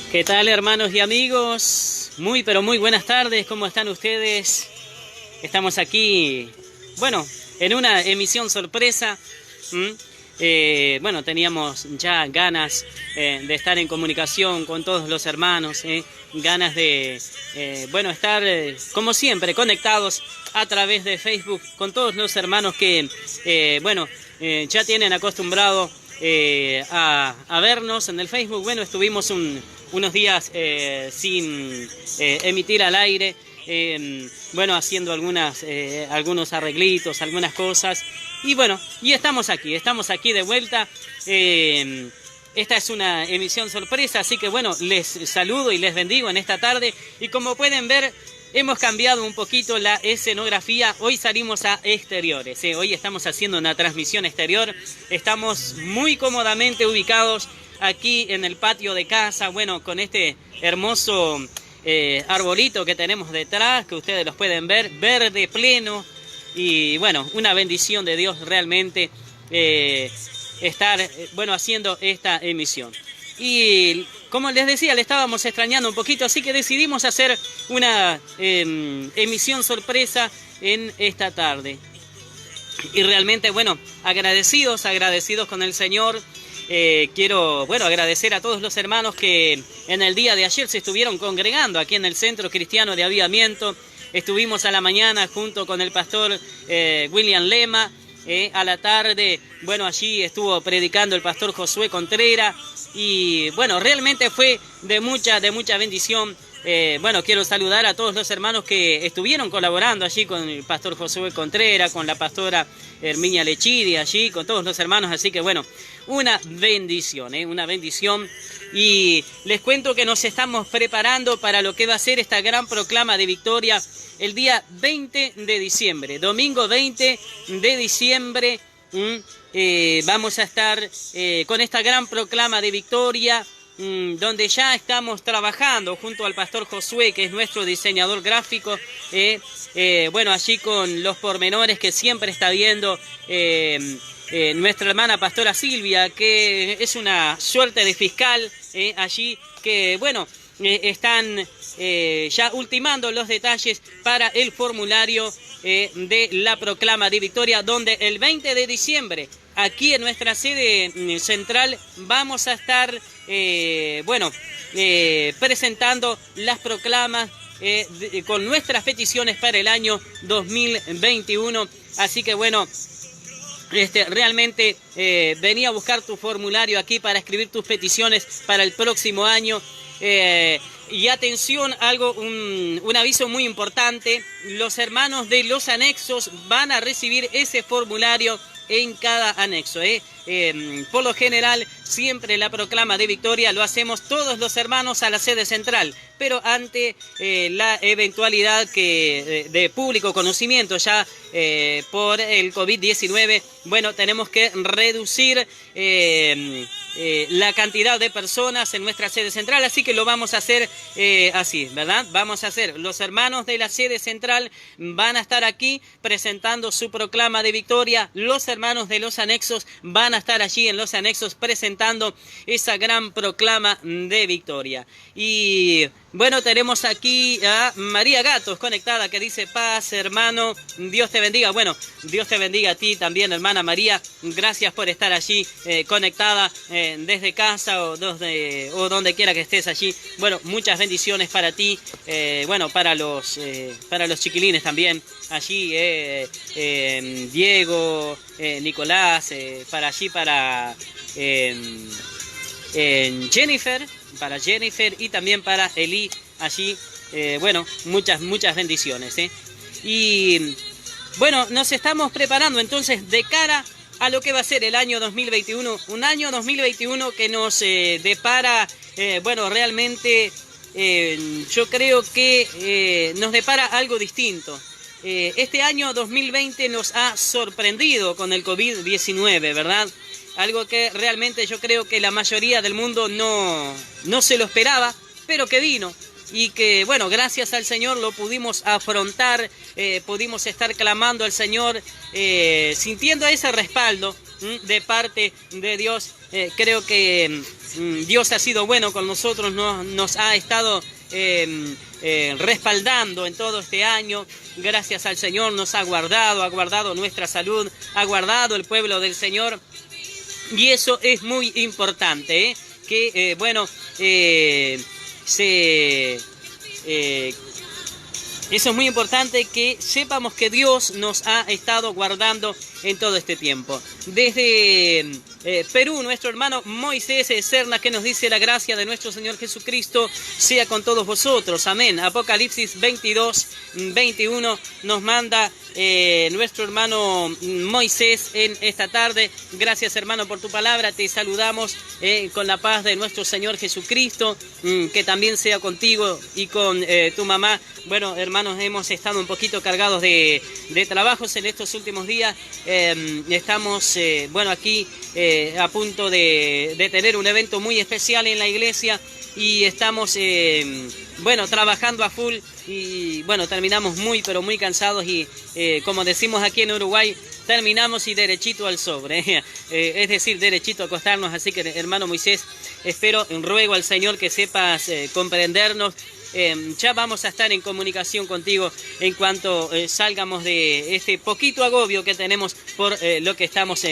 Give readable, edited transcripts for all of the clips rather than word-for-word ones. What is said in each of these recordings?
¿Qué tal, hermanos y amigos? Muy pero muy buenas tardes, ¿cómo están ustedes? Estamos aquí, bueno, en una emisión sorpresa. Bueno, teníamos ya ganas de estar en comunicación con todos los hermanos, ganas de, bueno, estar como siempre conectados a través de Facebook con todos los hermanos que, bueno, ya tienen acostumbrado a vernos en el Facebook. Bueno, estuvimos unos días sin emitir al aire, bueno, haciendo algunos arreglitos, algunas cosas. Y bueno, y estamos aquí de vuelta. Esta es una emisión sorpresa, así que bueno, les saludo y les bendigo en esta tarde. Y como pueden ver, hemos cambiado un poquito la escenografía. Hoy salimos a exteriores, hoy estamos haciendo una transmisión exterior. Estamos muy cómodamente ubicados aquí en el patio de casa, bueno, con este hermoso arbolito que tenemos detrás, que ustedes los pueden ver, verde pleno. Y bueno, una bendición de Dios realmente estar, bueno, haciendo esta emisión. Y como les decía, le estábamos extrañando un poquito, así que decidimos hacer una emisión sorpresa en esta tarde. Y realmente, bueno, agradecidos con el Señor. Quiero, bueno, agradecer a todos los hermanos que en el día de ayer se estuvieron congregando aquí en el Centro Cristiano de Avivamiento. Estuvimos a la mañana junto con el pastor William Lema. A la tarde, bueno, allí estuvo predicando el pastor Josué Contreras. Y bueno, realmente fue de mucha bendición. Bueno, quiero saludar a todos los hermanos que estuvieron colaborando allí con el pastor Josué Contreras, con la pastora Herminia Lechidi, allí con todos los hermanos. Así que bueno, una bendición, una bendición. Y les cuento que nos estamos preparando para lo que va a ser esta gran proclama de victoria el día 20 de diciembre, domingo 20 de diciembre. Vamos a estar con esta gran proclama de victoria, donde ya estamos trabajando junto al pastor Josué, que es nuestro diseñador gráfico, bueno, allí con los pormenores que siempre está viendo nuestra hermana pastora Silvia, que es una suerte de fiscal allí, que bueno, están ya ultimando los detalles para el formulario de la proclama de victoria, donde el 20 de diciembre, aquí en nuestra sede central, vamos a estar, bueno, presentando las proclamas con nuestras peticiones para el año 2021. Así que bueno, realmente venía a buscar tu formulario aquí para escribir tus peticiones para el próximo año. Y atención, un aviso muy importante: los hermanos de los anexos van a recibir ese formulario en cada anexo. Por lo general, siempre la proclama de victoria lo hacemos todos los hermanos a la sede central, pero ante la eventualidad de público conocimiento ya por el COVID-19, bueno, tenemos que reducir la cantidad de personas en nuestra sede central, así que lo vamos a hacer así, ¿verdad? Vamos a hacer, los hermanos de la sede central van a estar aquí presentando su proclama de victoria, los hermanos de los anexos van a estar allí en los anexos presentando esa gran proclama de victoria. Y Bueno, tenemos aquí a María Gatos conectada que dice: paz, hermano, Dios te bendiga. Bueno, Dios te bendiga a ti también, hermana María. Gracias por estar allí conectada desde casa o donde quiera que estés allí. Bueno, muchas bendiciones para ti. Bueno, para los chiquilines también. Allí Diego, Nicolás, para Jennifer. Para Jennifer y también para Eli allí, bueno, muchas bendiciones. Y bueno, nos estamos preparando entonces de cara a lo que va a ser el año 2021, un año 2021 que nos depara, bueno, realmente yo creo que nos depara algo distinto. Este año 2020 nos ha sorprendido con el COVID-19, ¿verdad? Algo que realmente yo creo que la mayoría del mundo no se lo esperaba, pero que vino. Y que, bueno, gracias al Señor lo pudimos afrontar, pudimos estar clamando al Señor, sintiendo ese respaldo de parte de Dios. Creo que Dios ha sido bueno con nosotros, nos ha estado respaldando en todo este año. Gracias al Señor nos ha guardado nuestra salud, ha guardado el pueblo del Señor. Y eso es muy importante, que, bueno, eso es muy importante, que sepamos que Dios nos ha estado guardando en todo este tiempo. Desde Perú, nuestro hermano Moisés Serna, que nos dice: la gracia de nuestro Señor Jesucristo sea con todos vosotros. Amén. Apocalipsis 22:21 nos manda nuestro hermano Moisés en esta tarde. Gracias, hermano, por tu palabra. Te saludamos con la paz de nuestro Señor Jesucristo, que también sea contigo y con tu mamá. Bueno, hermanos, hemos estado un poquito cargados de trabajos en estos últimos días. Estamos, bueno, aquí a punto de tener un evento muy especial en la iglesia y estamos, bueno, trabajando a full y, bueno, terminamos muy, pero muy cansados y, como decimos aquí en Uruguay, terminamos y derechito al sobre, es decir, derechito a acostarnos. Así que, hermano Moisés, ruego al Señor que sepas comprendernos. Ya vamos a estar en comunicación contigo en cuanto salgamos de este poquito agobio que tenemos por lo que estamos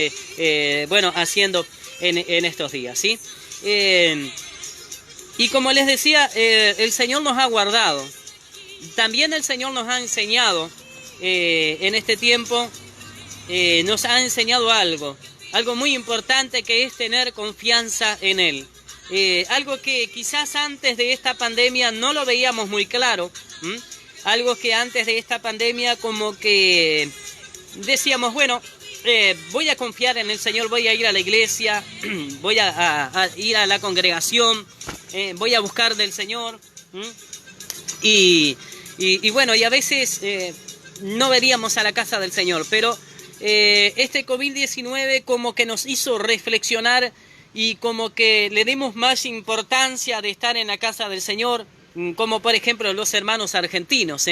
bueno, haciendo en estos días, ¿sí? Y como les decía, el Señor nos ha guardado. También el Señor nos ha enseñado en este tiempo, nos ha enseñado algo muy importante, que es tener confianza en Él. Algo que quizás antes de esta pandemia no lo veíamos muy claro. Algo que antes de esta pandemia como que decíamos, bueno, voy a confiar en el Señor, voy a ir a la iglesia, voy a ir a la congregación, voy a buscar del Señor. Y bueno, y a veces no veríamos a la casa del Señor, pero este COVID-19 como que nos hizo reflexionar y como que le demos más importancia de estar en la casa del Señor, como por ejemplo los hermanos argentinos,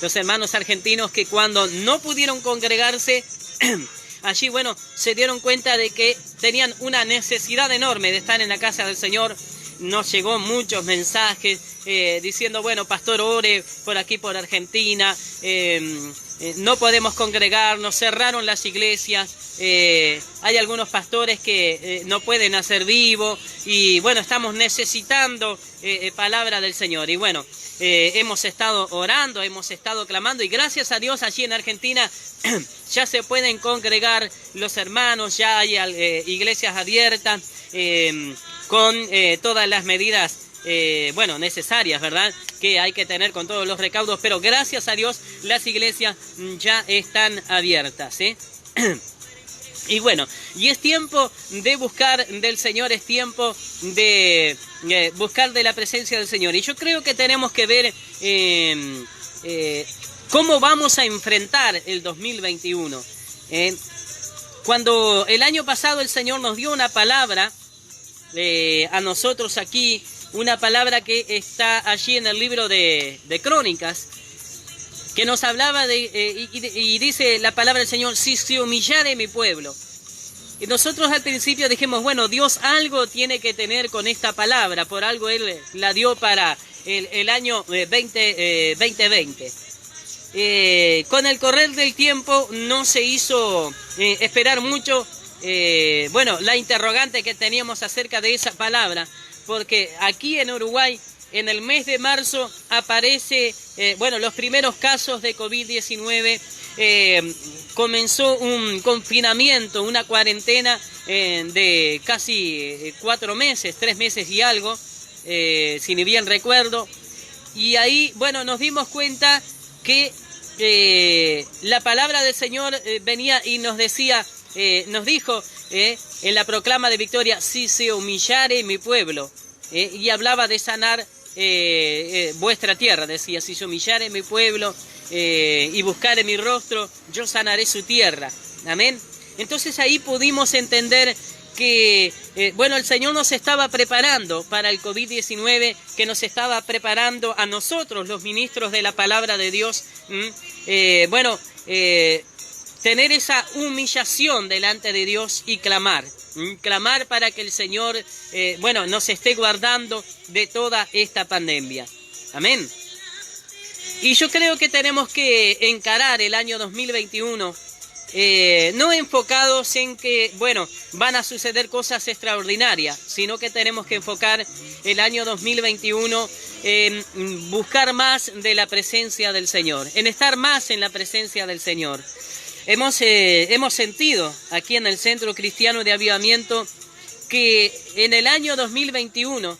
los hermanos argentinos que cuando no pudieron congregarse, allí, bueno, se dieron cuenta de que tenían una necesidad enorme de estar en la casa del Señor. Nos llegó muchos mensajes diciendo, bueno, pastor, ore por aquí, por Argentina, no podemos congregarnos, cerraron las iglesias, hay algunos pastores que no pueden hacer vivo y bueno, estamos necesitando palabra del Señor. Y bueno, hemos estado orando, hemos estado clamando y gracias a Dios allí en Argentina ya se pueden congregar los hermanos, ya hay iglesias abiertas con todas las medidas bueno, necesarias, ¿verdad?, que hay que tener con todos los recaudos, pero gracias a Dios las iglesias ya están abiertas, Y bueno, y es tiempo de buscar del Señor, es tiempo de buscar de la presencia del Señor. Y yo creo que tenemos que ver cómo vamos a enfrentar el 2021. Cuando el año pasado el Señor nos dio una palabra a nosotros aquí, una palabra que está allí en el libro de Crónicas, que nos hablaba y dice la palabra del Señor: si se humillare mi pueblo. Y nosotros al principio dijimos, bueno, Dios algo tiene que tener con esta palabra, por algo Él la dio para el año 2020. Con el correr del tiempo no se hizo esperar mucho, bueno, la interrogante que teníamos acerca de esa palabra, porque aquí en Uruguay, en el mes de marzo, aparece, bueno, los primeros casos de COVID-19, comenzó un confinamiento, una cuarentena de casi 4 meses, 3 meses y algo, si ni bien recuerdo, y ahí, bueno, nos dimos cuenta que la palabra del Señor venía y nos decía, nos dijo en la proclama de victoria, si se humillare mi pueblo, y hablaba de sanar vuestra tierra, decía, si se humillare mi pueblo y buscare mi rostro, yo sanaré su tierra. Amén. Entonces ahí pudimos entender que, bueno, el Señor nos estaba preparando para el COVID-19, que nos estaba preparando a nosotros, los ministros de la palabra de Dios, tener esa humillación delante de Dios y clamar para que el Señor, nos esté guardando de toda esta pandemia. Amén. Y yo creo que tenemos que encarar el año 2021 no enfocados en que, bueno, van a suceder cosas extraordinarias, sino que tenemos que enfocar el año 2021 en buscar más de la presencia del Señor, en estar más en la presencia del Señor. Hemos sentido aquí en el Centro Cristiano de Avivamiento que en el año 2021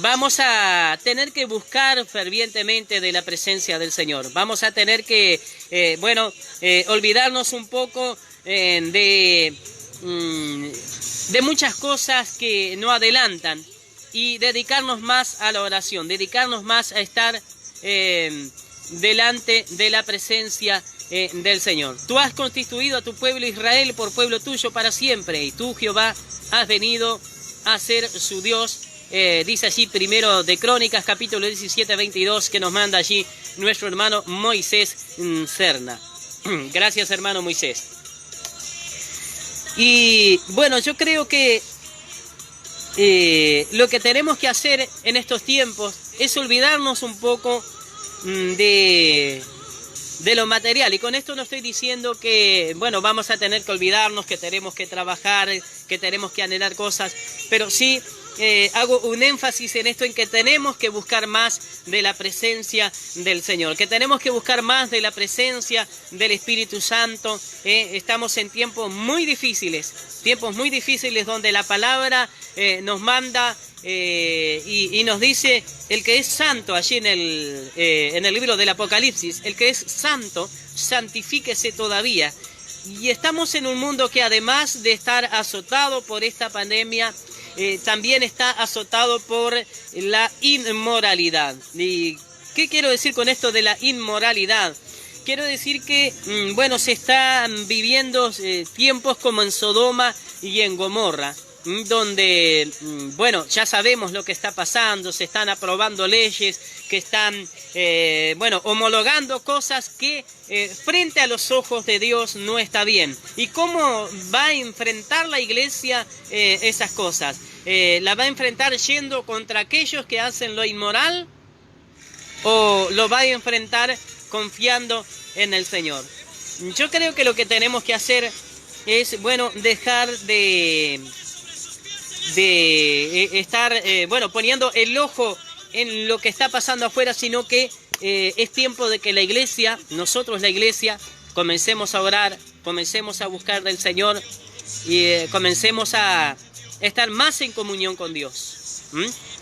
vamos a tener que buscar fervientemente de la presencia del Señor. Vamos a tener que, olvidarnos un poco de muchas cosas que no adelantan y dedicarnos más a la oración, dedicarnos más a estar delante de la presencia del Señor. Tú has constituido a tu pueblo Israel por pueblo tuyo para siempre, y tú, Jehová, has venido a ser su Dios. Dice allí primero de Crónicas, capítulo 17, 22, que nos manda allí nuestro hermano Moisés Serna. Gracias, hermano Moisés. Y bueno, yo creo que lo que tenemos que hacer en estos tiempos es olvidarnos un poco de lo material. Y con esto no estoy diciendo que, bueno, vamos a tener que olvidarnos, que tenemos que trabajar, que tenemos que anhelar cosas, pero sí hago un énfasis en esto, en que tenemos que buscar más de la presencia del Señor, que tenemos que buscar más de la presencia del Espíritu Santo. Estamos en tiempos muy difíciles donde la palabra nos manda y nos dice, el que es santo, allí en el libro del Apocalipsis, el que es santo, santifíquese todavía. Y estamos en un mundo que, además de estar azotado por esta pandemia, también está azotado por la inmoralidad. ¿Y qué quiero decir con esto de la inmoralidad? Quiero decir que, se están viviendo tiempos como en Sodoma y en Gomorra, donde, ya sabemos lo que está pasando, se están aprobando leyes que están, homologando cosas que frente a los ojos de Dios no está bien. ¿Y cómo va a enfrentar la iglesia esas cosas? ¿La va a enfrentar yendo contra aquellos que hacen lo inmoral? ¿O lo va a enfrentar confiando en el Señor? Yo creo que lo que tenemos que hacer es, dejar de estar, poniendo el ojo en lo que está pasando afuera, sino que es tiempo de que la iglesia, nosotros la iglesia, comencemos a orar, comencemos a buscar del Señor y comencemos a estar más en comunión con Dios,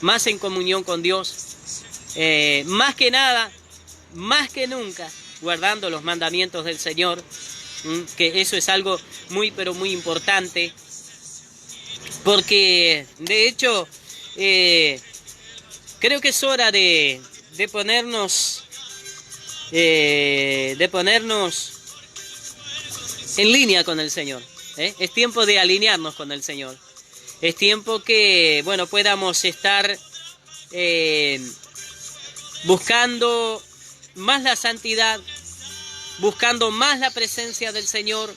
más en comunión con Dios, más que nada, más que nunca, guardando los mandamientos del Señor, que eso es algo muy, pero muy importante. Porque, de hecho, creo que es hora de ponernos en línea con el Señor. Es tiempo de alinearnos con el Señor. Es tiempo que, podamos estar buscando más la santidad, buscando más la presencia del Señor,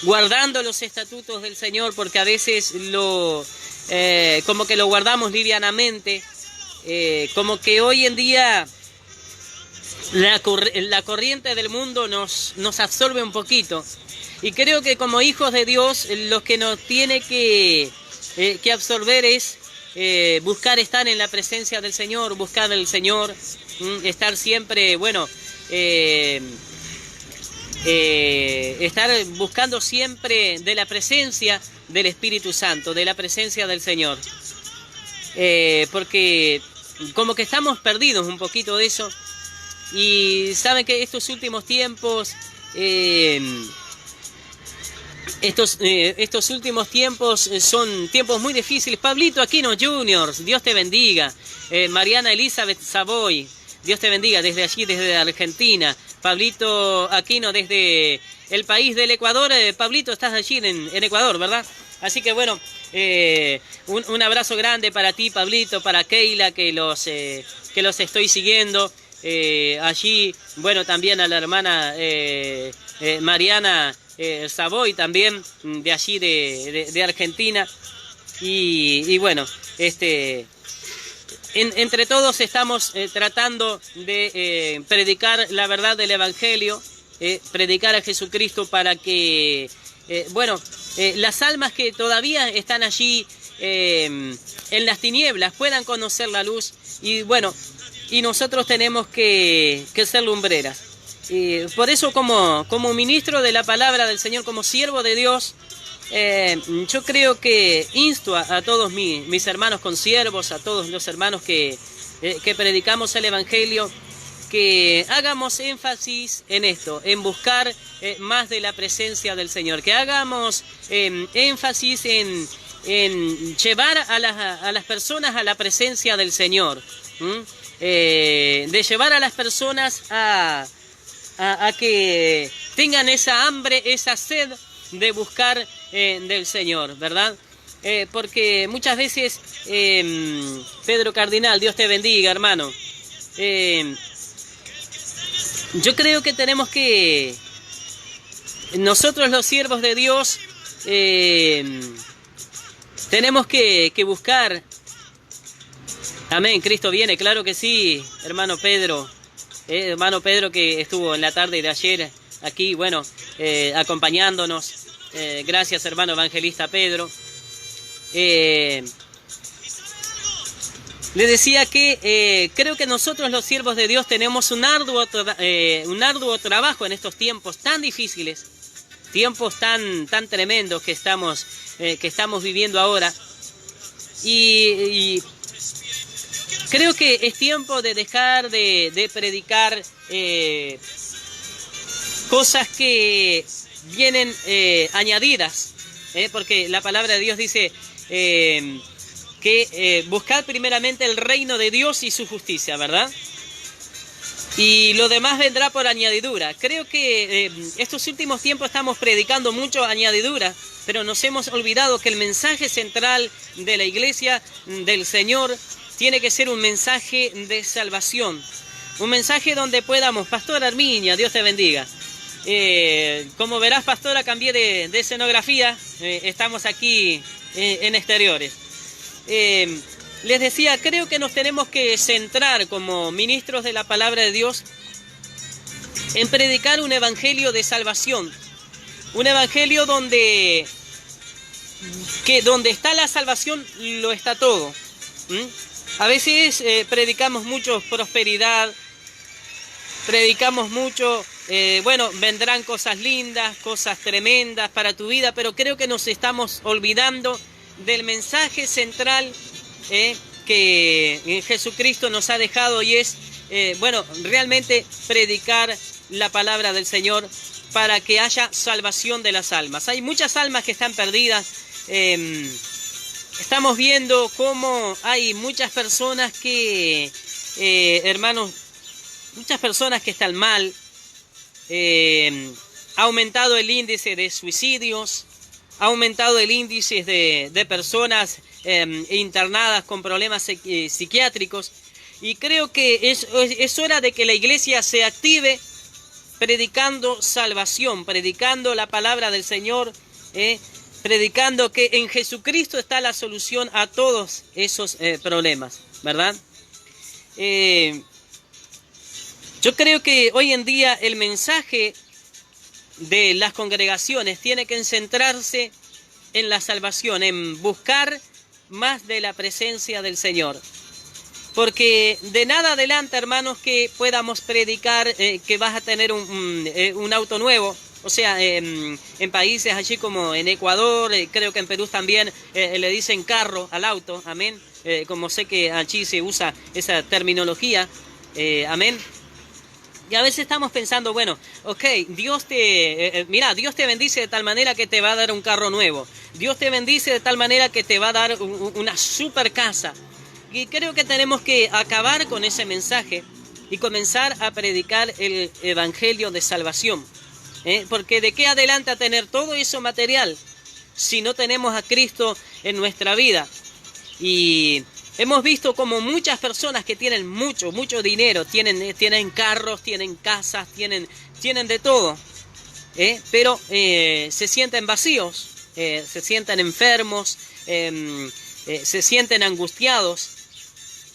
guardando los estatutos del Señor, porque a veces como que lo guardamos livianamente, como que hoy en día la corriente del mundo nos absorbe un poquito. Y creo que como hijos de Dios, lo que nos tiene que absorber es buscar estar en la presencia del Señor, buscar al Señor, estar siempre, bueno, estar buscando siempre de la presencia del Espíritu Santo, de la presencia del Señor. Porque como que estamos perdidos un poquito de eso. Y saben que estos últimos tiempos, estos últimos tiempos son tiempos muy difíciles. Pablito Aquino Jr., Dios te bendiga. Mariana Elizabeth Savoy, Dios te bendiga desde allí, desde Argentina. Pablito Aquino desde el país del Ecuador. Pablito, estás allí en Ecuador, ¿verdad? Así que bueno, un abrazo grande para ti, Pablito, para Keila, que los estoy siguiendo. Allí, bueno, también a la hermana Mariana Savoy, también de allí de Argentina. Y bueno, entre todos estamos tratando de predicar la verdad del Evangelio, predicar a Jesucristo para que, las almas que todavía están allí en las tinieblas puedan conocer la luz. Y bueno, y nosotros tenemos que ser lumbreras. Por eso como ministro de la palabra del Señor, como siervo de Dios, yo creo que insto a todos mis hermanos consiervos, a todos los hermanos que predicamos el Evangelio, que hagamos énfasis en esto, en buscar más de la presencia del Señor, que hagamos énfasis en llevar a las personas a la presencia del Señor. De llevar a las personas a que tengan esa hambre, esa sed de buscar del Señor, ¿verdad? Porque muchas veces, Pedro Cardinal, Dios te bendiga, hermano. Yo creo que tenemos que, nosotros los siervos de Dios, tenemos que buscar. Amén, Cristo viene, claro que sí, hermano Pedro. Hermano Pedro, que estuvo en la tarde de ayer aquí, bueno, acompañándonos. Gracias, hermano evangelista Pedro. Le decía que creo que nosotros los siervos de Dios tenemos un arduo trabajo en estos tiempos tan difíciles, tiempos tan tremendos que estamos viviendo ahora. Y creo que es tiempo de dejar de predicar cosas que vienen añadidas, porque la palabra de Dios dice que buscad primeramente el reino de Dios y su justicia, ¿verdad? Y lo demás vendrá por añadidura. Creo que estos últimos tiempos estamos predicando mucho añadidura, pero nos hemos olvidado que el mensaje central de la iglesia del Señor tiene que ser un mensaje de salvación. Un mensaje donde podamos, Pastora Arminia, Dios te bendiga. Como verás, pastora, cambié de escenografía. Estamos aquí en exteriores. Les decía, creo que nos tenemos que centrar como ministros de la palabra de Dios en predicar un evangelio de salvación. Un evangelio donde está la salvación, lo está todo. A veces predicamos mucho prosperidad, predicamos mucho, vendrán cosas lindas, cosas tremendas para tu vida, pero creo que nos estamos olvidando del mensaje central que Jesucristo nos ha dejado, y es, realmente predicar la palabra del Señor para que haya salvación de las almas. Hay muchas almas que están perdidas. Estamos viendo cómo hay muchas personas que, muchas personas que están mal. Ha aumentado el índice de suicidios, ha aumentado el índice de personas internadas con problemas psiquiátricos. Y creo que es hora de que la iglesia se active predicando salvación, predicando la palabra del Señor, predicando que en Jesucristo está la solución a todos esos problemas, ¿verdad? yo creo que hoy en día el mensaje de las congregaciones tiene que centrarse en la salvación, en buscar más de la presencia del Señor. Porque de nada adelanta, hermanos, que podamos predicar que vas a tener un auto nuevo. O sea, en países así como en Ecuador, creo que en Perú también le dicen carro al auto, amén. Como sé que allí se usa esa terminología, amén. Y a veces estamos pensando, bueno, ok, Dios te bendice de tal manera que te va a dar un carro nuevo. Dios te bendice de tal manera que te va a dar una super casa. Y creo que tenemos que acabar con ese mensaje y comenzar a predicar el evangelio de salvación. Porque de qué adelanta tener todo eso material si no tenemos a Cristo en nuestra vida. Y hemos visto como muchas personas que tienen mucho dinero, tienen carros, tienen casas, tienen de todo, pero se sienten vacíos, se sienten enfermos, se sienten angustiados.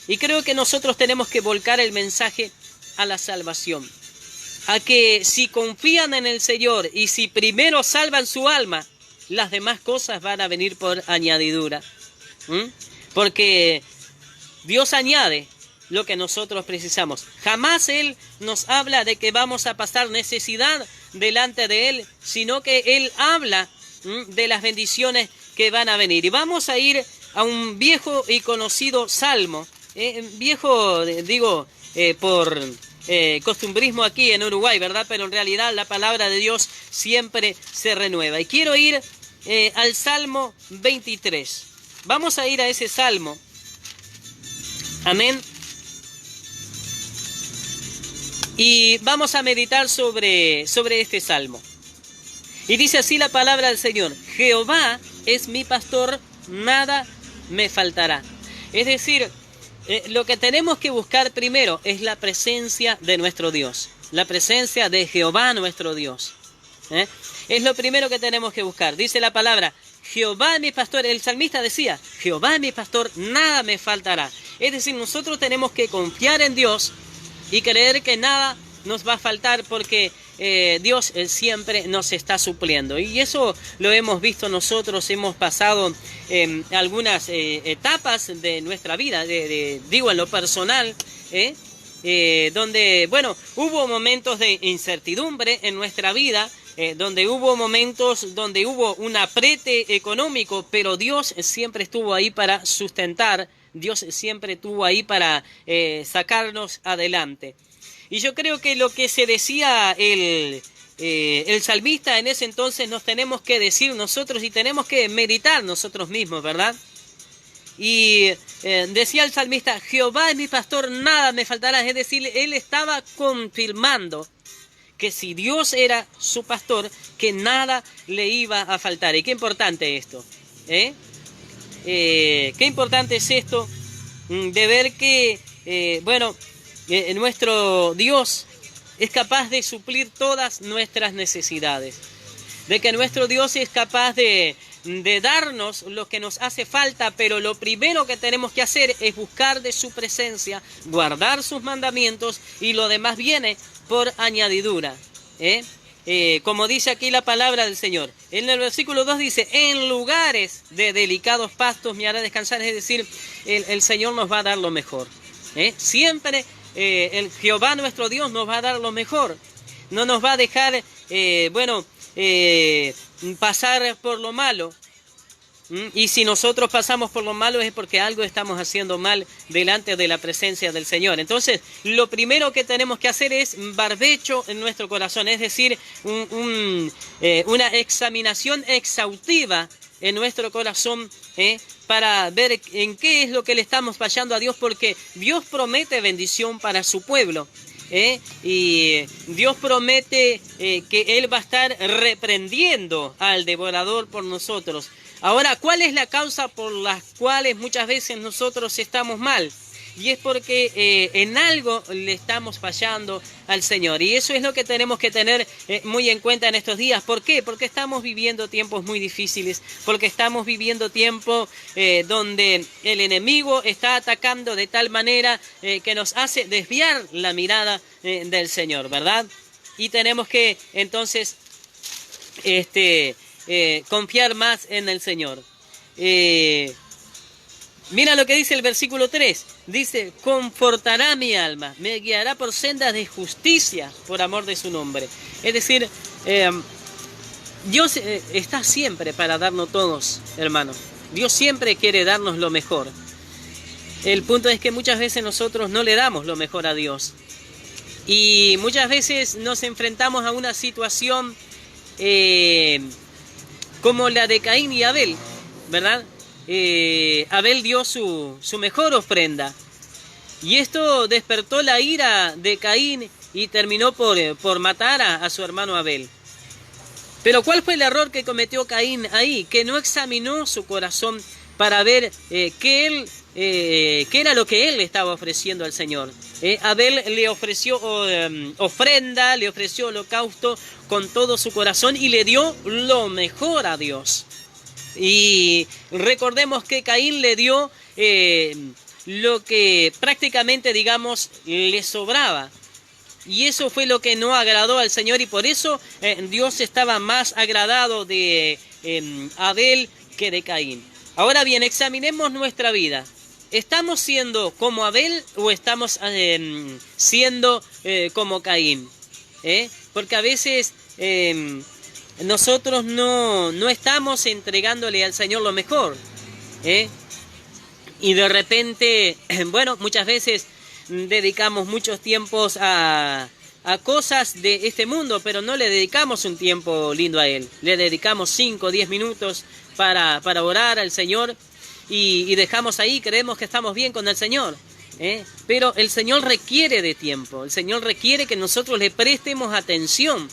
Y creo que nosotros tenemos que volcar el mensaje a la salvación. A que si confían en el Señor y si primero salvan su alma, las demás cosas van a venir por añadidura. Porque Dios añade lo que nosotros precisamos. Jamás Él nos habla de que vamos a pasar necesidad delante de Él, sino que Él habla de las bendiciones que van a venir. Y vamos a ir a un viejo y conocido salmo. Viejo, digo, por costumbrismo aquí en Uruguay, ¿verdad? Pero en realidad la palabra de Dios siempre se renueva. Y quiero ir al Salmo 23. Vamos a ir a ese Salmo. Amén. Y vamos a meditar sobre este Salmo. Y dice así la palabra del Señor: Jehová es mi pastor, nada me faltará. Es decir, lo que tenemos que buscar primero es la presencia de nuestro Dios. La presencia de Jehová nuestro Dios. Es lo primero que tenemos que buscar. Dice la palabra: Jehová es mi pastor. El salmista decía: Jehová es mi pastor, nada me faltará. Es decir, nosotros tenemos que confiar en Dios y creer que nada nos va a faltar, porque Dios siempre nos está supliendo. Y eso lo hemos visto nosotros, hemos pasado algunas etapas de nuestra vida, digo en lo personal, donde, bueno, hubo momentos de incertidumbre en nuestra vida, donde hubo momentos donde hubo un apriete económico, pero Dios siempre estuvo ahí para sustentar, Dios siempre estuvo ahí para sacarnos adelante. Y yo creo que lo que se decía el salmista en ese entonces nos tenemos que decir nosotros y tenemos que meditar nosotros mismos, ¿verdad? Y decía el salmista: Jehová es mi pastor, nada me faltará. Es decir, él estaba confirmando que si Dios era su pastor, que nada le iba a faltar. Y qué importante esto, qué importante es esto, de ver que, nuestro Dios es capaz de suplir todas nuestras necesidades. De que nuestro Dios es capaz de darnos lo que nos hace falta, pero lo primero que tenemos que hacer es buscar de su presencia, guardar sus mandamientos, y lo demás viene por añadidura. Como dice aquí la palabra del Señor. En el versículo 2 dice: en lugares de delicados pastos me hará descansar. Es decir, el Señor nos va a dar lo mejor. Siempre el Jehová nuestro Dios nos va a dar lo mejor. No nos va a dejar, pasar por lo malo. Y si nosotros pasamos por lo malo es porque algo estamos haciendo mal delante de la presencia del Señor. Entonces, lo primero que tenemos que hacer es barbecho en nuestro corazón, es decir, una examinación exhaustiva en nuestro corazón, para ver en qué es lo que le estamos fallando a Dios, porque Dios promete bendición para su pueblo. Y Dios promete que Él va a estar reprendiendo al devorador por nosotros. Ahora, ¿cuál es la causa por las cuales muchas veces nosotros estamos mal? y es porque en algo le estamos fallando al Señor. Y eso es lo que tenemos que tener muy en cuenta en estos días. ¿Por qué? Porque estamos viviendo tiempos muy difíciles, porque estamos viviendo tiempos donde el enemigo está atacando de tal manera que nos hace desviar la mirada del Señor, ¿verdad? Y tenemos que entonces confiar más en el Señor. Mira lo que dice el versículo 3. Dice, confortará mi alma, me guiará por sendas de justicia por amor de su nombre. Es decir, Dios está siempre para darnos todos, hermanos. Dios siempre quiere darnos lo mejor. El punto es que muchas veces nosotros no le damos lo mejor a Dios. Y muchas veces nos enfrentamos a una situación como la de Caín y Abel, ¿verdad? Abel dio su mejor ofrenda. Y esto despertó la ira de Caín y terminó por matar a su hermano Abel. Pero ¿cuál fue el error que cometió Caín ahí? Que no examinó su corazón para ver qué era lo que él le estaba ofreciendo al Señor. Abel le ofreció ofrenda, le ofreció holocausto con todo su corazón y le dio lo mejor a Dios. Y recordemos que Caín le dio lo que prácticamente, digamos, le sobraba. Y eso fue lo que no agradó al Señor, y por eso Dios estaba más agradado de Abel que de Caín. Ahora bien, examinemos nuestra vida. ¿Estamos siendo como Abel o estamos siendo como Caín? Porque a veces nosotros no estamos entregándole al Señor lo mejor. Y de repente, bueno, muchas veces dedicamos muchos tiempos a cosas de este mundo, pero no le dedicamos un tiempo lindo a Él. Le dedicamos 5 o 10 minutos para orar al Señor y dejamos ahí, creemos que estamos bien con el Señor. Pero el Señor requiere de tiempo, el Señor requiere que nosotros le prestemos atención.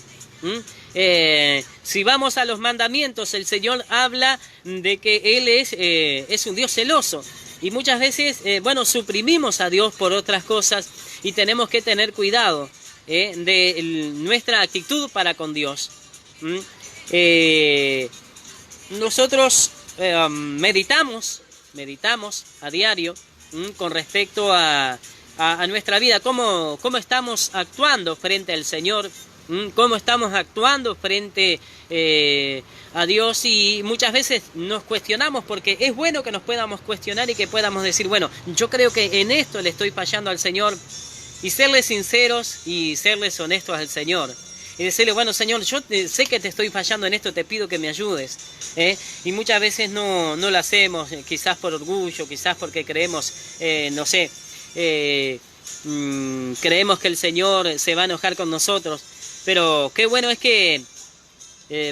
Si vamos a los mandamientos, el Señor habla de que Él es un Dios celoso. Y muchas veces, bueno, suprimimos a Dios por otras cosas y tenemos que tener cuidado de nuestra actitud para con Dios. Nosotros meditamos a diario con respecto a nuestra vida, cómo estamos actuando frente al Señor, cómo estamos actuando frente a Dios, y muchas veces nos cuestionamos, porque es bueno que nos podamos cuestionar y que podamos decir, bueno, yo creo que en esto le estoy fallando al Señor, y serle sinceros y serles honestos al Señor. Y decirle, bueno, Señor, yo sé que te estoy fallando en esto, te pido que me ayudes. Y muchas veces no lo hacemos, quizás por orgullo, quizás porque creemos, no sé, creemos que el Señor se va a enojar con nosotros. Pero qué bueno es que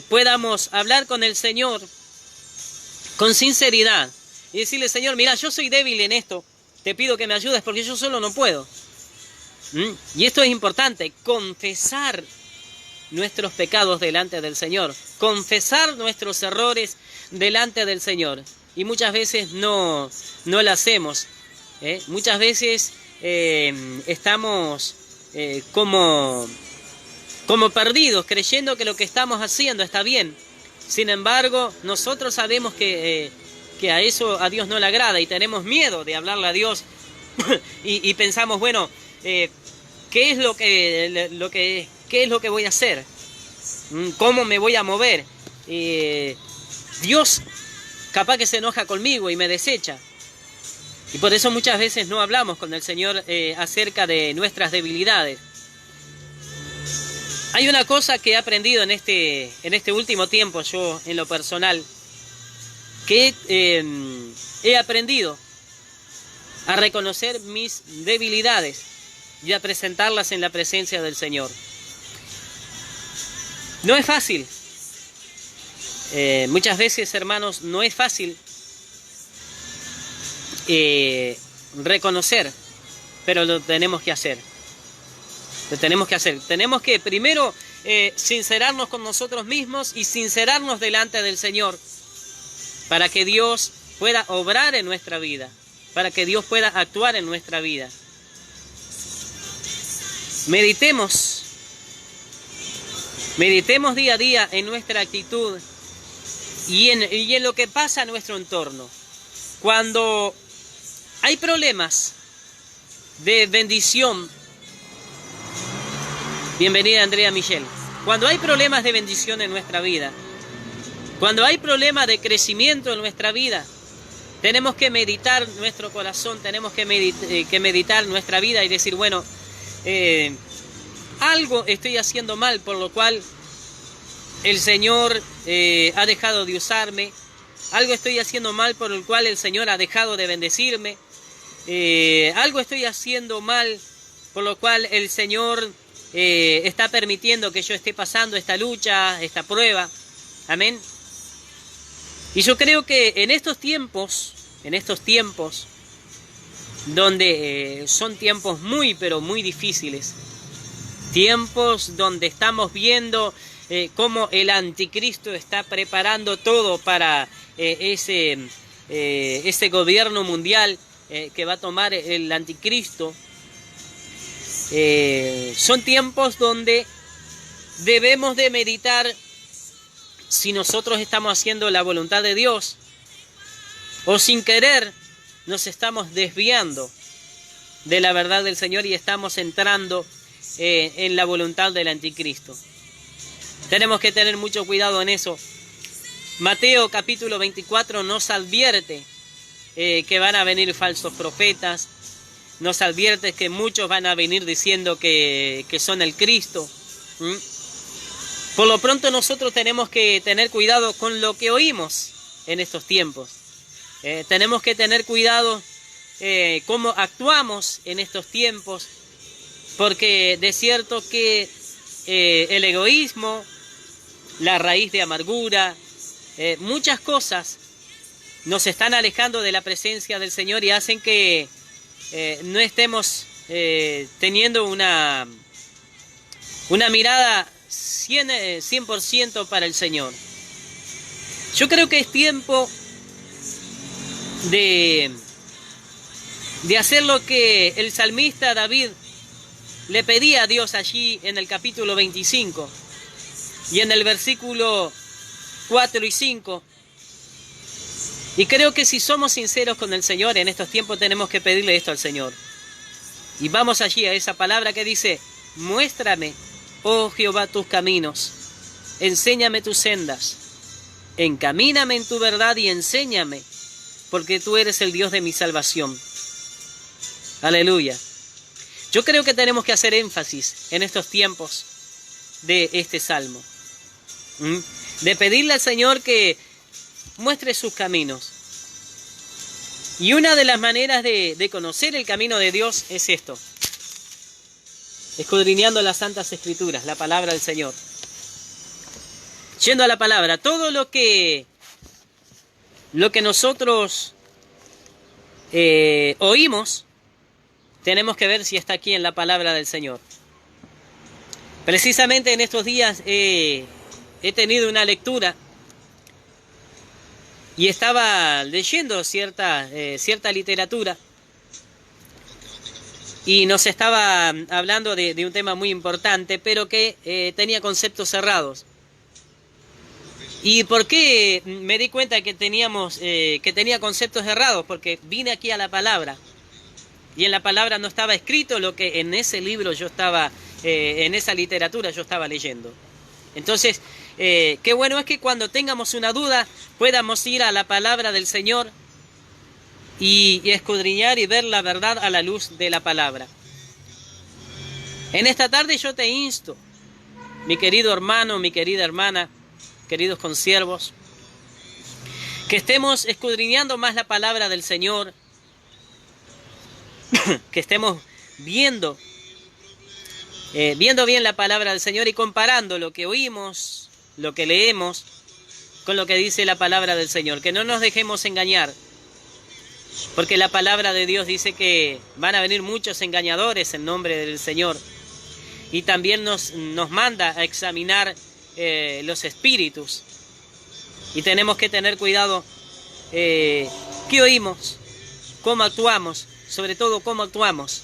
podamos hablar con el Señor con sinceridad y decirle, Señor, mira, yo soy débil en esto, te pido que me ayudes porque yo solo no puedo. Y esto es importante, confesar nuestros pecados delante del Señor, confesar nuestros errores delante del Señor. Y muchas veces no lo hacemos. Muchas veces estamos como perdidos, creyendo que lo que estamos haciendo está bien. Sin embargo, nosotros sabemos que a Dios no le agrada, y tenemos miedo de hablarle a Dios y pensamos, bueno, ¿qué es lo que voy a hacer? ¿Cómo me voy a mover? Dios capaz que se enoja conmigo y me desecha. Y por eso muchas veces no hablamos con el Señor acerca de nuestras debilidades. Hay una cosa que he aprendido en este último tiempo, yo en lo personal, que he aprendido a reconocer mis debilidades y a presentarlas en la presencia del Señor. No es fácil. Muchas veces, hermanos, no es fácil reconocer, pero lo tenemos que hacer. Tenemos que primero sincerarnos con nosotros mismos y sincerarnos delante del Señor para que Dios pueda obrar en nuestra vida. para que Dios pueda actuar en nuestra vida. Meditemos día a día en nuestra actitud y en lo que pasa en nuestro entorno. Cuando hay problemas de bendición, bienvenida Andrea Michelle, cuando hay problemas de bendición en nuestra vida, cuando hay problemas de crecimiento en nuestra vida, tenemos que meditar nuestro corazón, tenemos que meditar nuestra vida y decir, bueno, algo estoy haciendo mal, por lo cual el Señor ha dejado de usarme, algo estoy haciendo mal por el cual el Señor ha dejado de bendecirme, algo estoy haciendo mal por lo cual el Señor está permitiendo que yo esté pasando esta lucha, esta prueba. Amén. Y yo creo que en estos tiempos donde son tiempos muy, pero muy difíciles, tiempos donde estamos viendo cómo el anticristo está preparando todo para ese gobierno mundial que va a tomar el anticristo, son tiempos donde debemos de meditar si nosotros estamos haciendo la voluntad de Dios o sin querer nos estamos desviando de la verdad del Señor y estamos entrando en la voluntad del anticristo. Tenemos que tener mucho cuidado en eso. Mateo capítulo 24 nos advierte que van a venir falsos profetas, nos advierte que muchos van a venir diciendo que son el Cristo. Por lo pronto nosotros tenemos que tener cuidado con lo que oímos en estos tiempos. Tenemos que tener cuidado cómo actuamos en estos tiempos, porque de cierto que el egoísmo, la raíz de amargura, muchas cosas nos están alejando de la presencia del Señor y hacen que no estemos teniendo una mirada 100% para el Señor. Yo creo que es tiempo de hacer lo que el salmista David le pedía a Dios allí en el capítulo 25 y en el versículo 4 y 5. Y creo que si somos sinceros con el Señor en estos tiempos tenemos que pedirle esto al Señor. Y vamos allí a esa palabra que dice: muéstrame, oh Jehová, tus caminos, enséñame tus sendas, encamíname en tu verdad y enséñame, porque tú eres el Dios de mi salvación. Aleluya. Yo creo que tenemos que hacer énfasis en estos tiempos de este salmo, de pedirle al Señor que muestre sus caminos. Y una de las maneras de conocer el camino de Dios es esto: escudriñando las santas escrituras, la palabra del Señor. Yendo a la palabra, todo lo que nosotros oímos, tenemos que ver si está aquí en la palabra del Señor. Precisamente en estos días he tenido una lectura y estaba leyendo cierta literatura y nos estaba hablando de un tema muy importante, pero que tenía conceptos cerrados. ¿Y por qué me di cuenta que tenía conceptos errados? Porque vine aquí a la palabra y en la palabra no estaba escrito lo que en ese libro yo estaba, en esa literatura yo estaba leyendo. Entonces, qué bueno es que cuando tengamos una duda podamos ir a la palabra del Señor y escudriñar y ver la verdad a la luz de la palabra. En esta tarde yo te insto, mi querido hermano, mi querida hermana, queridos consiervos, que estemos escudriñando más la palabra del Señor, que estemos viendo bien la palabra del Señor y comparando lo que oímos, lo que leemos, con lo que dice la palabra del Señor. Que no nos dejemos engañar, porque la palabra de Dios dice que van a venir muchos engañadores en nombre del Señor. Y también nos manda a examinar los espíritus. Y tenemos que tener cuidado qué oímos, cómo actuamos, sobre todo cómo actuamos,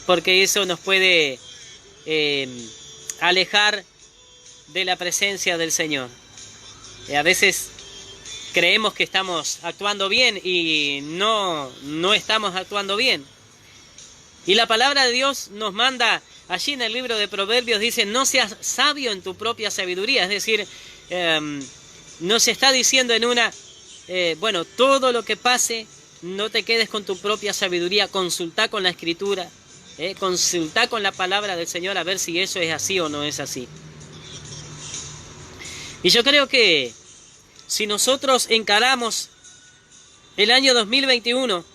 porque eso nos puede alejar de la presencia del Señor. A veces creemos que estamos actuando bien y no estamos actuando bien. Y la palabra de Dios nos manda, allí en el libro de Proverbios dice, no seas sabio en tu propia sabiduría. Es decir, nos está diciendo en una, bueno, todo lo que pase, no te quedes con tu propia sabiduría, consulta con la Escritura, consulta con la palabra del Señor a ver si eso es así o no es así. Y yo creo que si nosotros encaramos el año 2021,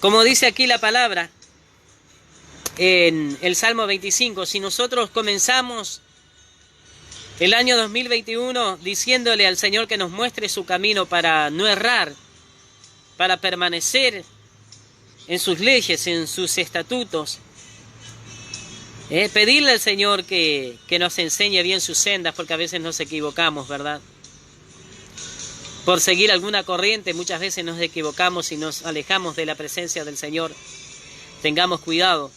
como dice aquí la palabra en el Salmo 25, si nosotros comenzamos el año 2021 diciéndole al Señor que nos muestre su camino para no errar, para permanecer en sus leyes, en sus estatutos, pedirle al Señor que nos enseñe bien sus sendas, porque a veces nos equivocamos, ¿verdad? Por seguir alguna corriente muchas veces nos equivocamos y nos alejamos de la presencia del Señor. Tengamos cuidado.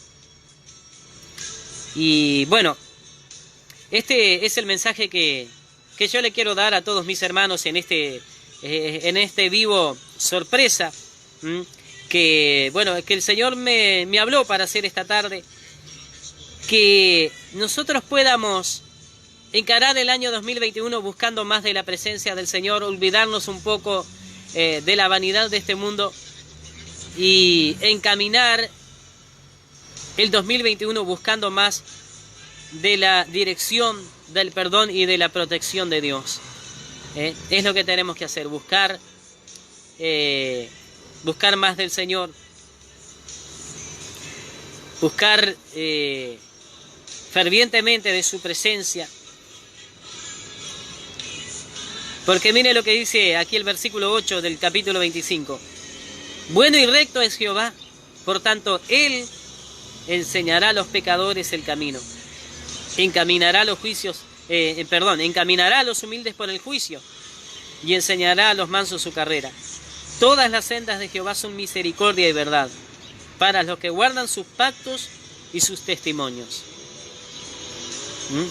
Y bueno, este es el mensaje que yo le quiero dar a todos mis hermanos en este vivo sorpresa, que bueno, que el Señor me habló para hacer esta tarde, que nosotros podamos encarar el año 2021 buscando más de la presencia del Señor, olvidarnos un poco de la vanidad de este mundo y encaminar el 2021 buscando más de la dirección, del perdón y de la protección de Dios. Es lo que tenemos que hacer, buscar más del Señor, buscar fervientemente de su presencia. Porque mire lo que dice aquí el versículo 8 del capítulo 25. Bueno y recto es Jehová, por tanto Él enseñará a los pecadores el camino. Encaminará a los humildes por el juicio y enseñará a los mansos su carrera. Todas las sendas de Jehová son misericordia y verdad para los que guardan sus pactos y sus testimonios.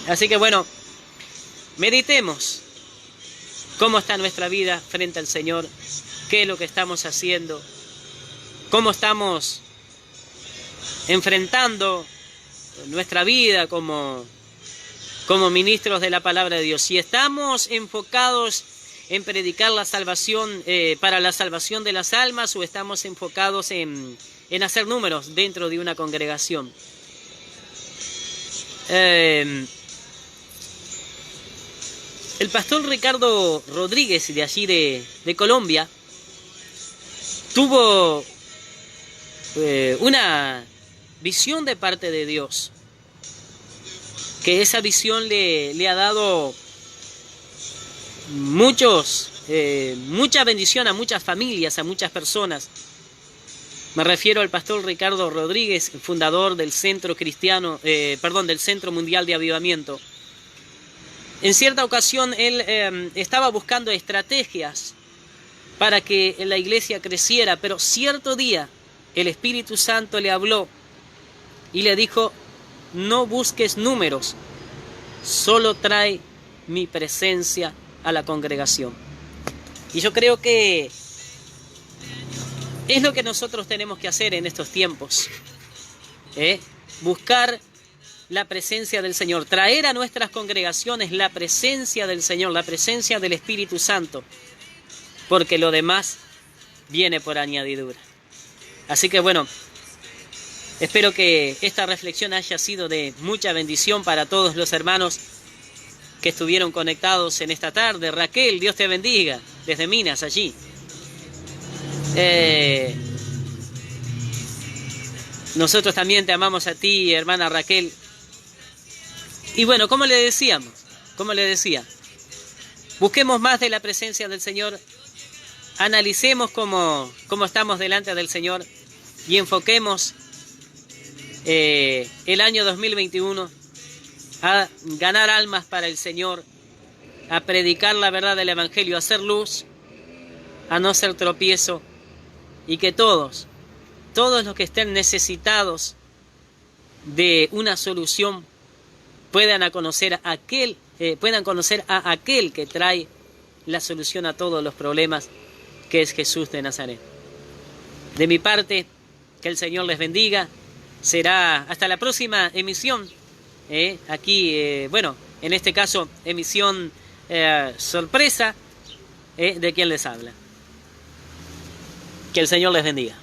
Así que bueno, meditemos cómo está nuestra vida frente al Señor, qué es lo que estamos haciendo, cómo estamos enfrentando nuestra vida como ministros de la palabra de Dios. Si estamos enfocados en predicar la salvación, para la salvación de las almas, o estamos enfocados en hacer números dentro de una congregación. El pastor Ricardo Rodríguez, de allí de Colombia, tuvo una visión de parte de Dios, que esa visión le ha dado mucha bendición a muchas familias, a muchas personas. Me refiero al pastor Ricardo Rodríguez, fundador del Centro del Centro Mundial de Avivamiento. En cierta ocasión él estaba buscando estrategias para que la iglesia creciera, pero cierto día el Espíritu Santo le habló y le dijo: no busques números, solo trae mi presencia a la congregación. Y yo creo que es lo que nosotros tenemos que hacer en estos tiempos, buscar la presencia del Señor, traer a nuestras congregaciones la presencia del Señor, la presencia del Espíritu Santo, porque lo demás viene por añadidura. Así que bueno, espero que esta reflexión haya sido de mucha bendición para todos los hermanos que estuvieron conectados en esta tarde. Raquel, Dios te bendiga, desde Minas, allí. Nosotros también te amamos a ti, hermana Raquel. Y bueno, como le decía, busquemos más de la presencia del Señor, analicemos cómo estamos delante del Señor y enfoquemos el año 2021 a ganar almas para el Señor, a predicar la verdad del Evangelio, a hacer luz, a no ser tropiezo y que todos los que estén necesitados de una solución puedan conocer a aquel que trae la solución a todos los problemas, que es Jesús de Nazaret. De mi parte, que el Señor les bendiga. Será hasta la próxima emisión. Aquí, bueno, en este caso, emisión sorpresa de quien les habla. Que el Señor les bendiga.